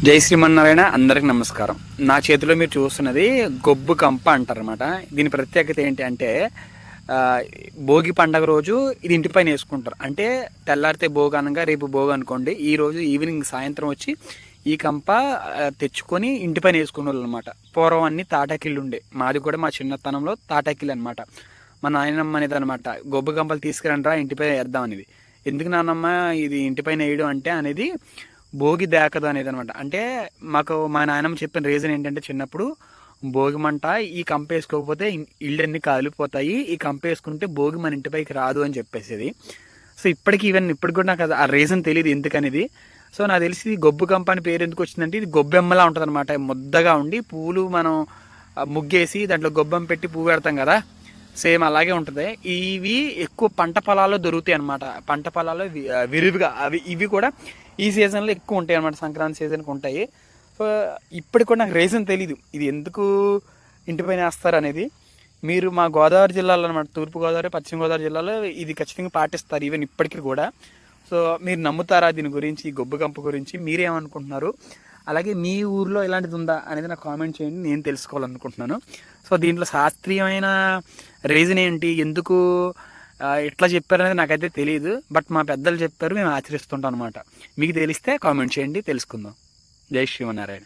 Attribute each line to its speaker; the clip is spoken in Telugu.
Speaker 1: జై శ్రీమన్నారాయణ. అందరికి నమస్కారం. నా చేతిలో మీరు చూస్తున్నది గొబ్బు కంప అంటారనమాట. దీని ప్రత్యేకత ఏంటి అంటే భోగి పండగ రోజు ఇది ఇంటిపైన వేసుకుంటారు. అంటే తెల్లారితే భోగి అనగా రేపు భోగి అనుకోండి, ఈ రోజు ఈవినింగ్ సాయంత్రం వచ్చి ఈ కంప తెచ్చుకొని ఇంటిపైన వేసుకునే వాళ్ళు అనమాట. పూర్వం అన్ని తాటాకిళ్ళు ఉండే, మాది కూడా మా చిన్నతనంలో తాటాకిళ్ళు అనమాట. మా నాయనమ్మ అనేది అనమాట, గొబ్బు కంపలు తీసుకురండి రా ఇంటిపైన వేద్దాం అనేది. ఎందుకు నాన్నమ్మ ఇది ఇంటిపైన వేయడం అంటే అనేది భోగి దేకదు అనేది అనమాట. అంటే మాకు మా నాయనమ్మ చెప్పిన రీజన్ ఏంటంటే, చిన్నప్పుడు భోగి మంట ఈ కంప వేసుకోకపోతే ఇళ్ళన్నీ కాలిపోతాయి, ఈ కంప వేసుకుంటే భోగి మన ఇంటిపైకి రాదు అని చెప్పేసేది. సో ఇప్పటికి ఇప్పటికి కూడా నాకు ఆ రీజన్ తెలియదు ఎందుకనేది. సో నాకు తెలిసి గొబ్బు కంప అని పేరు ఎందుకు వచ్చిందంటే, ఇది గొబ్బెమ్మలా ఉంటుంది అనమాట. ముద్దగా ఉండి పూలు మనం ముగ్గేసి దాంట్లో గొబ్బెమ్మ పెట్టి పువ్వు పెడతాం కదా, సేమ్ అలాగే ఉంటుంది. ఇవి ఎక్కువ పంట పొలాల్లో దొరుకుతాయి అనమాట. పంట పొలాల్లో విరివిగా ఇవి కూడా ఈ సీజన్లో ఎక్కువ ఉంటాయి అనమాట, సంక్రాంతి సీజన్కి ఉంటాయి. సో ఇప్పటికి కూడా నాకు రీజన్ తెలీదు ఇది ఎందుకు ఇంటిపైన వేస్తారు అనేది. మీరు మా గోదావరి జిల్లాలో అనమాట, తూర్పుగోదావరి పశ్చిమ గోదావరి జిల్లాలో ఇది ఖచ్చితంగా పాటిస్తారు ఈవెన్ ఇప్పటికీ కూడా. సో మీరు నమ్ముతారా దీని గురించి, ఈ గొబ్బు కంప గురించి మీరేమనుకుంటున్నారు? అలాగే మీ ఊర్లో ఇలాంటిది ఉందా అనేది నాకు కామెంట్ చేయండి, నేను తెలుసుకోవాలనుకుంటున్నాను. సో దీంట్లో శాస్త్రీయమైన రీజన్ ఏంటి, ఎందుకు ఎట్లా చెప్పారనేది నాకైతే తెలియదు. బట్ మా పెద్దలు చెప్పారు, మేము ఆచరిస్తుంటాం అనమాట. మీకు తెలిస్తే కామెంట్ చేయండి, తెలుసుకుందాం. జై శ్రీమన్నారాయణ.